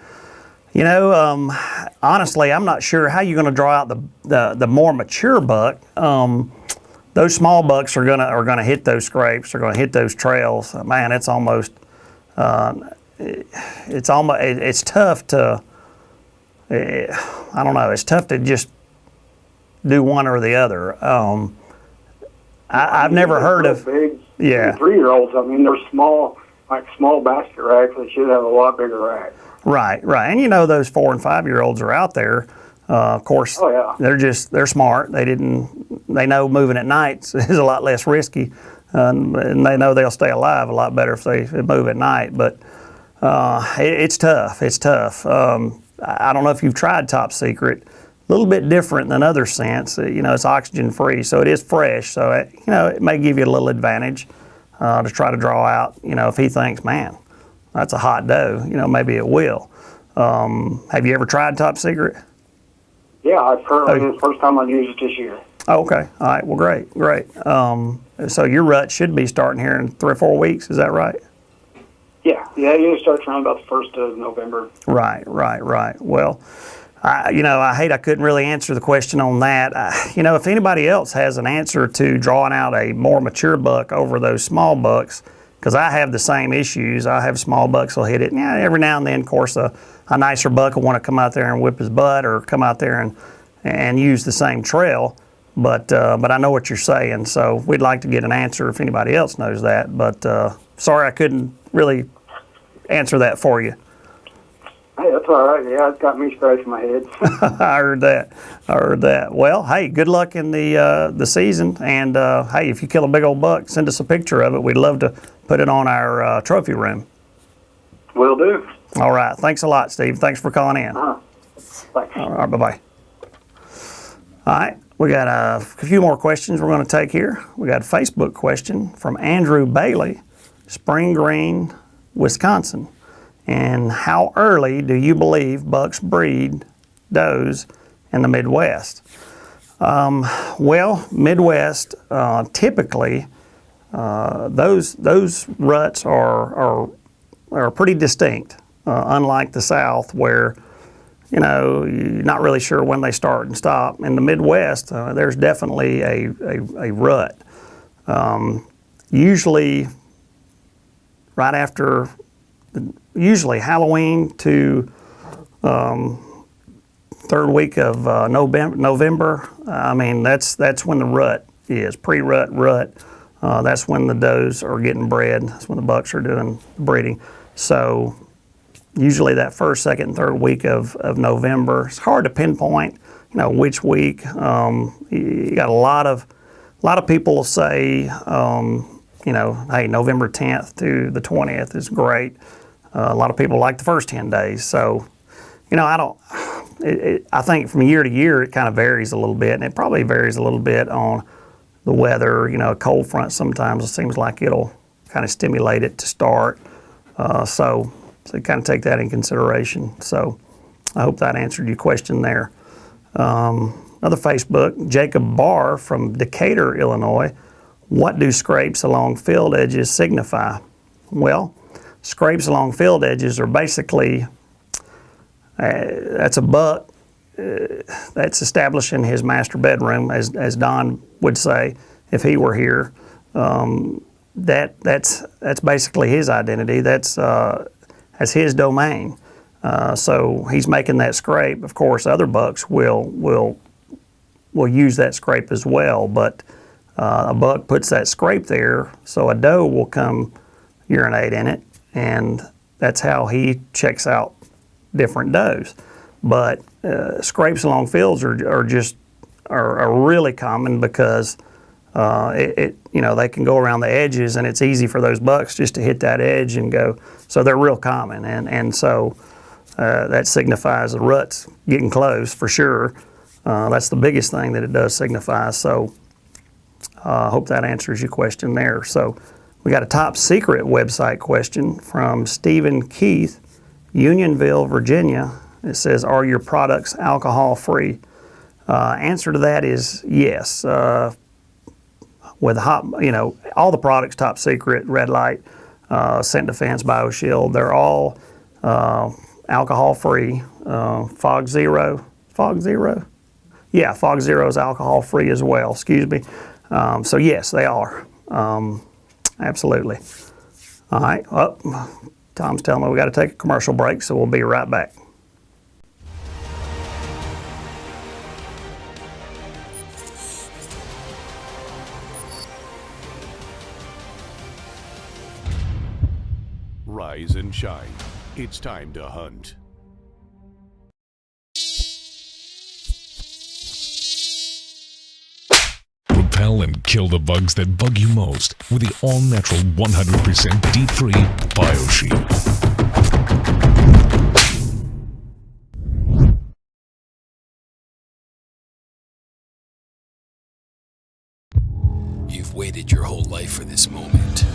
honestly, I'm not sure how you're going to draw out the more mature buck. Those small bucks are gonna hit those scrapes. They're gonna hit those trails. Man, it's almost it's tough to. I don't know. It's tough to just do one or the other. I've never heard of. Big, Yeah. 3-year-olds. I mean, they're small, like small basket racks. They should have a lot bigger racks. Right, right. And those 4 and 5-year-olds are out there. Of course, Oh, yeah. they're smart. They know moving at night is a lot less risky, and they know they'll stay alive a lot better if they move at night. But it's tough. It's tough. I don't know if you've tried Top Secret. A little bit different than other scents. It's oxygen free, so it is fresh. So it may give you a little advantage to try to draw out. If he thinks, man, that's a hot doe, maybe it will. Have you ever tried Top Secret? Yeah, I've heard of it. The first time I used it this year. Oh, okay. All right. Well, great. So your rut should be starting here in 3 or 4 weeks. Is that right? Yeah. It usually starts around about the 1st of November. Right. Well, I hate I couldn't really answer the question on that. If anybody else has an answer to drawing out a more mature buck over those small bucks, because I have the same issues. I have small bucks will hit it. Yeah, every now and then, of course, a nicer buck will want to come out there and whip his butt or come out there and use the same trail. But I know what you're saying, so we'd like to get an answer if anybody else knows that. But sorry I couldn't really answer that for you. Hey, that's all right. Yeah, it's got me scratching my head. I heard that. Well, hey, good luck in the season. And hey, if you kill a big old buck, send us a picture of it. We'd love to put it on our trophy room. Will do. All right. Thanks a lot, Steve. Thanks for calling in. Thanks. All right. Bye-bye. All right. We got a few more questions we're going to take here. We got a Facebook question from Andrew Bailey, Spring Green, Wisconsin. And how early do you believe bucks breed does in the Midwest? Well, Midwest, typically, those ruts are pretty distinct, unlike the South where, you're not really sure when they start and stop. In the Midwest, there's definitely a rut. Usually right after usually Halloween to 3rd week of November. I mean, that's when the rut is, pre-rut, rut. That's when the does are getting bred. That's when the bucks are doing breeding. So usually that 1st, 2nd, and 3rd week of November. It's hard to pinpoint, which week. You got a lot of people will say, hey, November 10th to the 20th is great. A lot of people like the first 10 days. So, I think from year to year it kind of varies a little bit, and it probably varies a little bit on the weather. A cold front sometimes it seems like it'll kind of stimulate it to start. So kind of take that in consideration. So I hope that answered your question there. Another Facebook, Jacob Barr from Decatur, Illinois. What do scrapes along field edges signify? Well, scrapes along field edges are basically, that's a buck that's establishing his master bedroom, as Don would say if he were here. That's basically his identity. That's his domain. So he's making that scrape. Of course, other bucks will use that scrape as well, but a buck puts that scrape there, so a doe will come urinate in it, and that's how he checks out different does. But scrapes along fields are really common because they can go around the edges, and it's easy for those bucks just to hit that edge and go. So they're real common, and so that signifies the rut's getting close for sure. That's the biggest thing that it does signify. So I hope that answers your question there. So we got a top secret website question from Stephen Keith, Unionville, Virginia. It says, are your products alcohol free? Answer to that is yes. With all the products, Top Secret, Red Light, Scent Defense, BioShield, they're all alcohol free. Fog Zero? Yeah, Fog Zero is alcohol free as well, excuse me. So yes, they are. Absolutely. All right, Tom's telling me we got to take a commercial break, so we'll be right back. Rise and shine. It's time to hunt. Repel and kill the bugs that bug you most with the all-natural 100% deep-free BioShield. You've waited your whole life for this moment.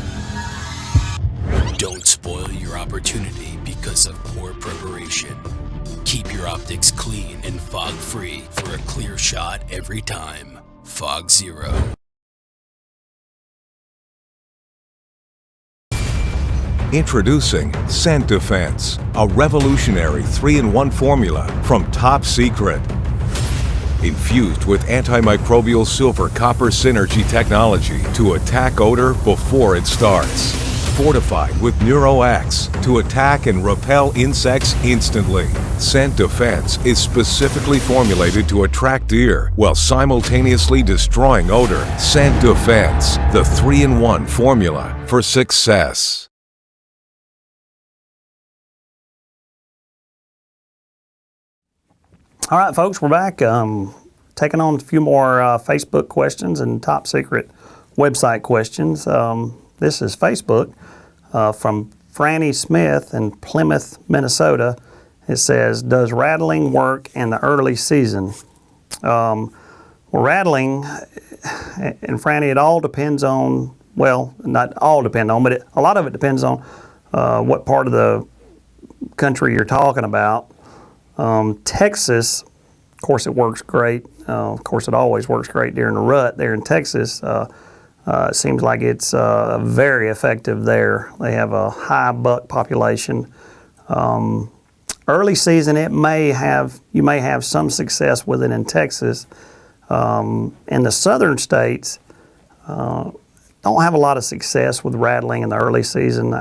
Don't spoil your opportunity because of poor preparation. Keep your optics clean and fog-free for a clear shot every time. Fog Zero. Introducing Scent Defense, a revolutionary 3-in-1 formula from Top Secret. Infused with antimicrobial silver copper synergy technology to attack odor before it starts. Fortified with NeuroX to attack and repel insects instantly. Scent Defense is specifically formulated to attract deer while simultaneously destroying odor. Scent Defense, the 3-in-1 formula for success. All right, folks, we're back. Taking on a few more Facebook questions and top secret website questions. This is Facebook from Franny Smith in Plymouth, Minnesota. It says, does rattling work in the early season? Well, rattling, and Franny, it all depends on, well, not all depend on, but a lot of it depends on what part of the country you're talking about. Texas, of course, it works great. Of course, it always works great during the rut there in Texas. It seems like it's very effective there. They have a high buck population. Early season, you may have some success with it in Texas. In the southern states, don't have a lot of success with rattling in the early season.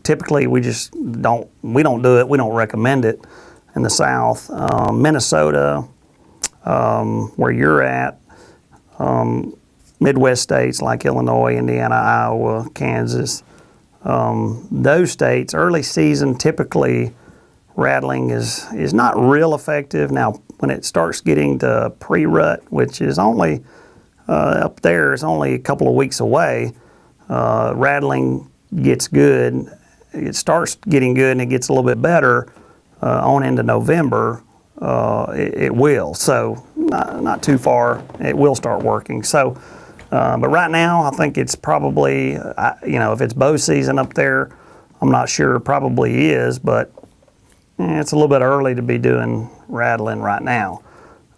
Typically, we don't do it. We don't recommend it. In the South, Minnesota, where you're at, Midwest states like Illinois, Indiana, Iowa, Kansas, those states, early season, typically rattling is not real effective. Now, when it starts getting to pre-rut, which is only up there, it's only a couple of weeks away, rattling gets good. It starts getting good and it gets a little bit better. On into November, it will. So not too far, it will start working. So, but right now, I think it's probably, if it's bow season up there, I'm not sure, probably is, but it's a little bit early to be doing rattling right now.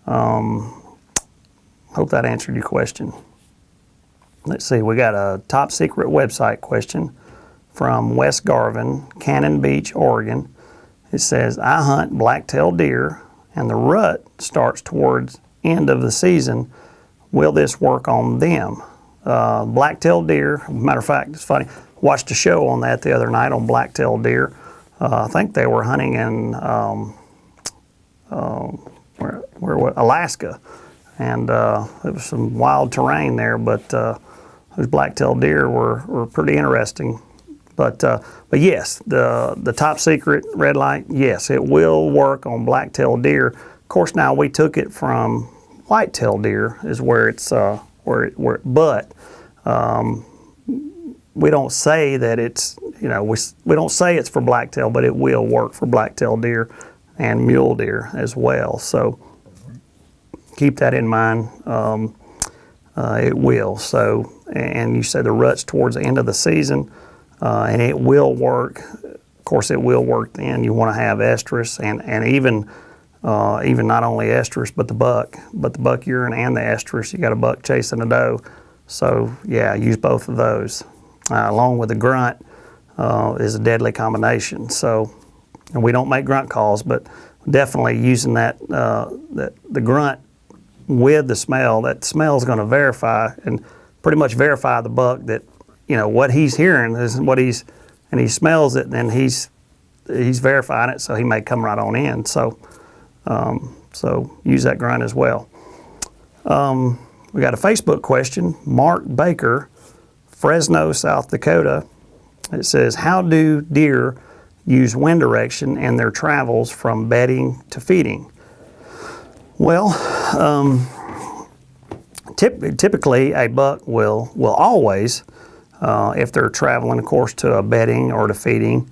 Hope that answered your question. Let's see, we got a top secret website question from Wes Garvin, Cannon Beach, Oregon. It says, I hunt black-tailed deer and the rut starts towards end of the season. Will this work on them? Black-tailed deer, matter of fact, it's funny, watched a show on that the other night on black-tailed deer. I think they were hunting in Alaska, and it was some wild terrain there, but those black-tailed deer were pretty interesting. But yes, the top secret red light, yes, it will work on black-tailed deer. Of course, now we took it from white-tailed deer is where it's but we don't say that it's we don't say it's for black-tail, but it will work for black-tailed deer and mule deer as well. So keep that in mind. It will. So, and you said the rut's towards the end of the season. And it will work. Of course, it will work then. You want to have estrus and even not only estrus, but the buck urine and the estrus. You got a buck chasing a doe. So yeah, use both of those. Along with the grunt is a deadly combination. So, and we don't make grunt calls, but definitely using the grunt with the smell. That smell is going to verify and pretty much verify the buck that what he's hearing is what he smells it, and then he's verifying it, so he may come right on in. So use that grunt as well. We got a Facebook question. Mark Baker, Fresno, South Dakota. It says, how do deer use wind direction in their travels from bedding to feeding? Well, typically a buck will always, if they're traveling, of course, to a bedding or to feeding,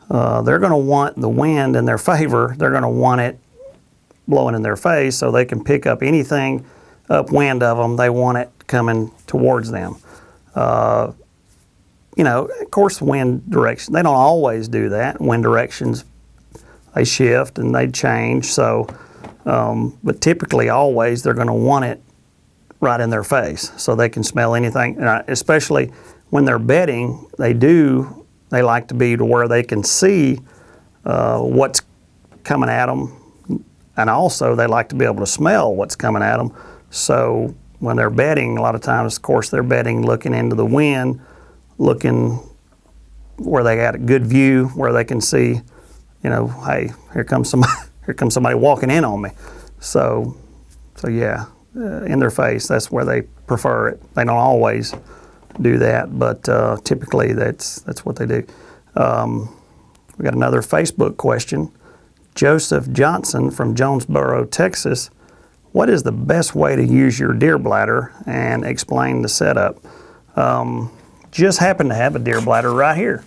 they're going to want the wind in their favor. They're going to want it blowing in their face so they can pick up anything upwind of them. They want it coming towards them. Of course, wind direction, they don't always do that. Wind directions, they shift and they change. So, but typically always they're going to want it right in their face so they can smell anything, especially when they're bedding. They like to be to where they can see what's coming at them, and also they like to be able to smell what's coming at them. So when they're bedding, a lot of times, of course, they're bedding looking into the wind, looking where they got a good view, where they can see, hey, here comes somebody walking in on me. So yeah, in their face, that's where they prefer it. They don't always do that, but typically that's what they do. We got another Facebook question. Joseph Johnson from Jonesboro, Texas. What is the best way to use your deer bladder, and explain the setup? Just happen to have a deer bladder right here.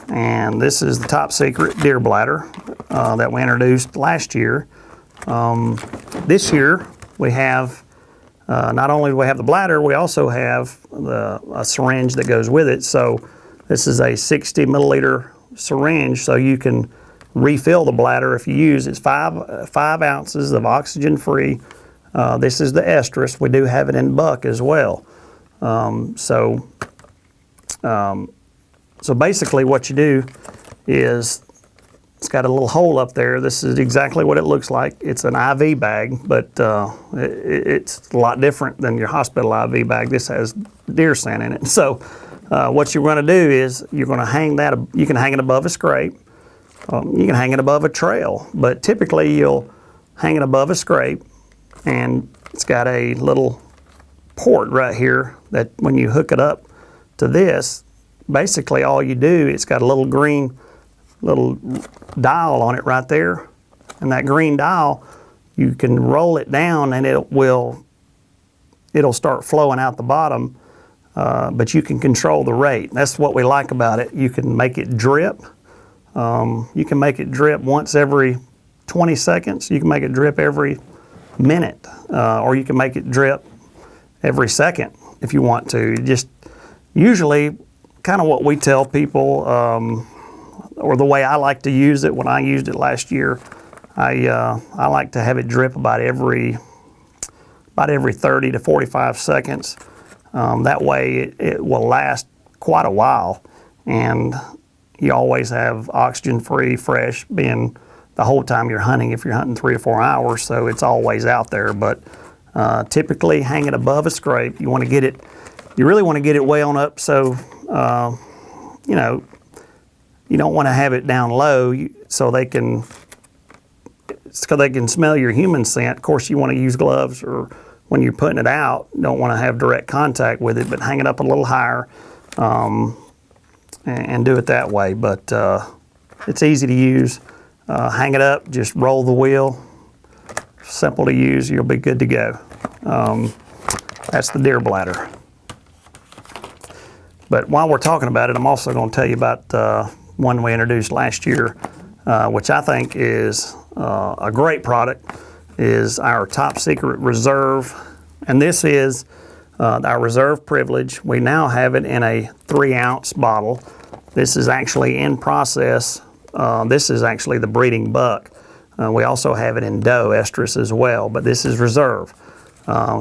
And this is the top secret deer bladder that we introduced last year. This year we have, not only do we have the bladder, we also have a syringe that goes with it. So this is a 60 milliliter syringe, so you can refill the bladder if you use. It's 5 ounces of oxygen-free. This is the estrus. We do have it in buck as well. So basically what you do is, it's got a little hole up there. This is exactly what it looks like. It's an IV bag, but it's a lot different than your hospital IV bag. This has deer scent in it. So what you're going to do is you're going to hang that. You can hang it above a scrape. You can hang it above a trail, but typically you'll hang it above a scrape, and it's got a little port right here that when you hook it up to this, basically all you do, it's got a little green little dial on it right there, and that green dial, you can roll it down and it'll start flowing out the bottom, but you can control the rate. That's what we like about it. You can make it drip. You can make it drip once every 20 seconds. You can make it drip every minute, or you can make it drip every second if you want to. Just usually kind of what we tell people, or the way I like to use it when I used it last year, I like to have it drip about every 30 to 45 seconds. That way it will last quite a while, and you always have oxygen-free, fresh, being the whole time you're hunting, if you're hunting 3 or 4 hours, so it's always out there. But typically hang it above a scrape. You want to get it, you really want to get it way on up, so you don't want to have it down low so they can smell your human scent. Of course, you want to use gloves, or when you're putting it out, don't want to have direct contact with it, but hang it up a little higher and do it that way. But it's easy to use. Hang it up, just roll the wheel. Simple to use, you'll be good to go. That's the deer bladder. But while we're talking about it, I'm also going to tell you about one we introduced last year, which I think is a great product, is our Top Secret Reserve. And this is our Reserve Privilege. We now have it in a 3-ounce bottle. This is actually in process. This is actually the breeding buck. We also have it in doe estrus as well, but this is Reserve.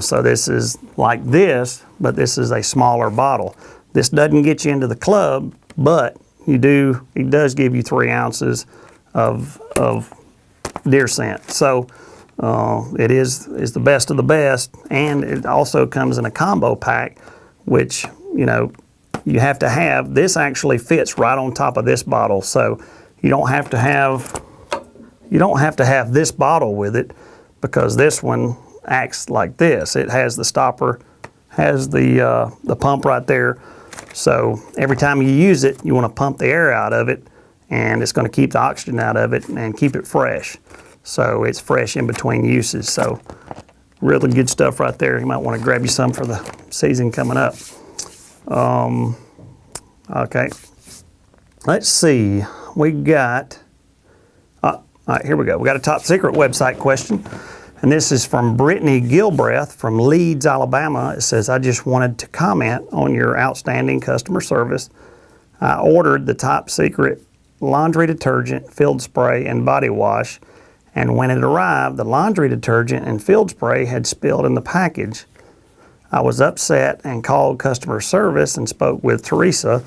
So this is like this, but this is a smaller bottle. This doesn't get you into the club, but it does give you 3 ounces of deer scent. So it is the best of the best, and it also comes in a combo pack, which you have to have. This actually fits right on top of this bottle, so you don't have to have this bottle with it, because this one acts like this. It has the stopper, has the pump right there. So every time you use it, you want to pump the air out of it, and it's going to keep the oxygen out of it and keep it fresh. So it's fresh in between uses. So really good stuff right there. You might want to grab you some for the season coming up. Okay, let's see. We got, all right, here we go. We got a top secret website question. And this is from Brittany Gilbreth from Leeds, Alabama. It says, I just wanted to comment on your outstanding customer service. I ordered the top secret laundry detergent, field spray, and body wash. And when it arrived, the laundry detergent and field spray had spilled in the package. I was upset and called customer service and spoke with Teresa.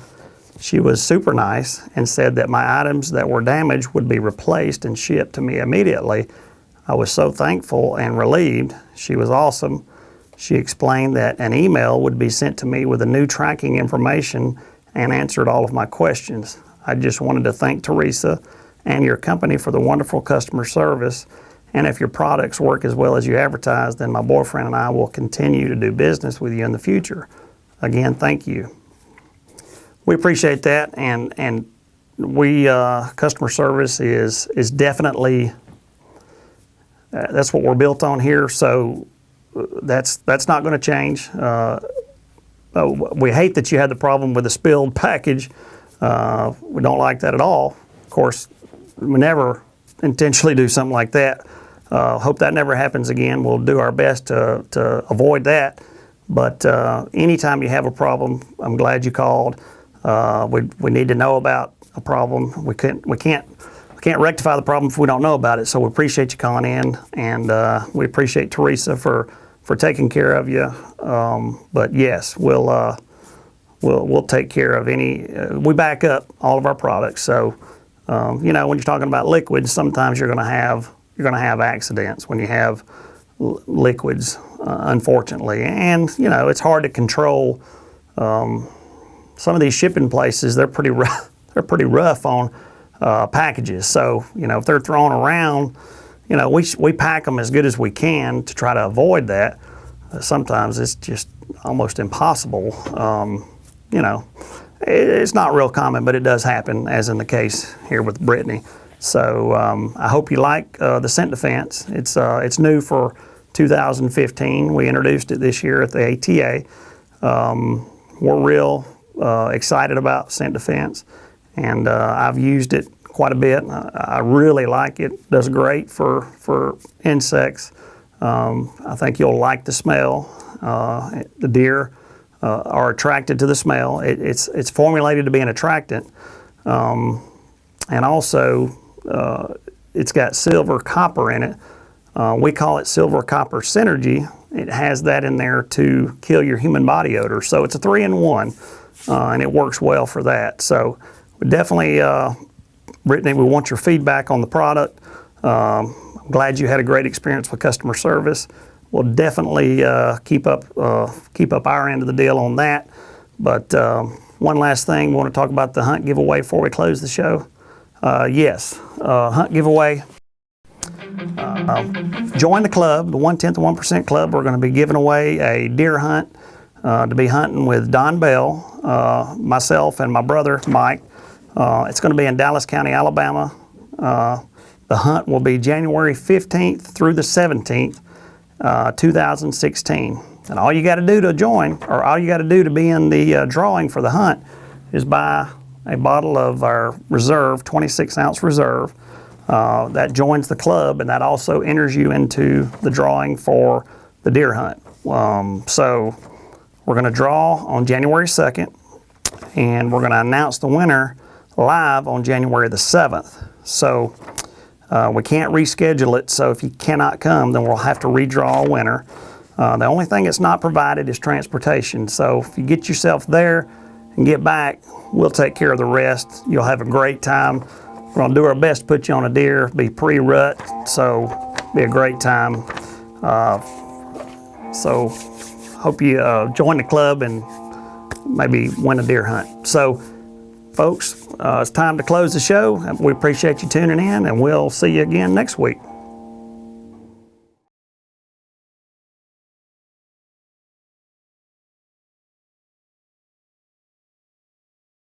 She was super nice and said that my items that were damaged would be replaced and shipped to me immediately. I was so thankful and relieved. She was awesome. She explained that an email would be sent to me with the new tracking information and answered all of my questions. I just wanted to thank Teresa and your company for the wonderful customer service. And if your products work as well as you advertise, then my boyfriend and I will continue to do business with you in the future. Again, thank you. We appreciate that, and we customer service is definitely that's what we're built on here. So that's not going to change. We hate that you had the problem with the spilled package. We don't like that at all. Of course, we never intentionally do something like that. Hope that never happens again. We'll do our best to avoid that. But anytime you have a problem, I'm glad you called. We need to know about a problem. We can't rectify the problem if we don't know about it. So we appreciate you calling in, and we appreciate Teresa for taking care of you. But yes, we'll take care of any. We back up all of our products. So you know, when you're talking about liquids, sometimes you're going to have accidents when you have liquids, unfortunately. And you know, it's hard to control. Some of these shipping places, they're pretty rough. They're pretty rough on packages. So you know, if they're thrown around, you know, we pack them as good as we can to try to avoid that. Sometimes it's just almost impossible. You know, it's not real common, but it does happen, as in the case here with Brittany. So I hope you like the Scent Defense. It's new for 2015. We introduced it this year at the ATA. We're real excited about Scent Defense, and I've used it quite a bit. I really like it. It does great for insects. I think you'll like the smell. The deer are attracted to the smell. It's formulated to be an attractant, and also it's got silver copper in it. We call it silver copper synergy. It has that in there to kill your human body odor. So it's a 3-in-1, and it works well for that. So we definitely, Brittany, we want your feedback on the product. I'm glad you had a great experience with customer service. We'll definitely keep up our end of the deal on that. But one last thing, we want to talk about the hunt giveaway before we close the show. Yes, hunt giveaway. Join the club, the 1/10 of 1% Club. We're going to be giving away a deer hunt to be hunting with Don Bell, myself, and my brother Mike. It's going to be in Dallas County, Alabama. The hunt will be January 15th through the 17th, 2016. And all you got to do to join, or all you got to do to be in the drawing for the hunt, is buy a bottle of our reserve, 26-ounce reserve. That joins the club, and that also enters you into the drawing for the deer hunt. So we're going to draw on January 2nd, and we're going to announce the winner live on January the 7th. So we can't reschedule it, so if you cannot come, then we'll have to redraw a winner. The only thing that's not provided is transportation. So if you get yourself there and get back, we'll take care of the rest. You'll have a great time. We're going to do our best to put you on a deer, be pre-rut, so be a great time. So hope you join the club and maybe win a deer hunt. So folks, it's time to close the show. We appreciate you tuning in, and we'll see you again next week.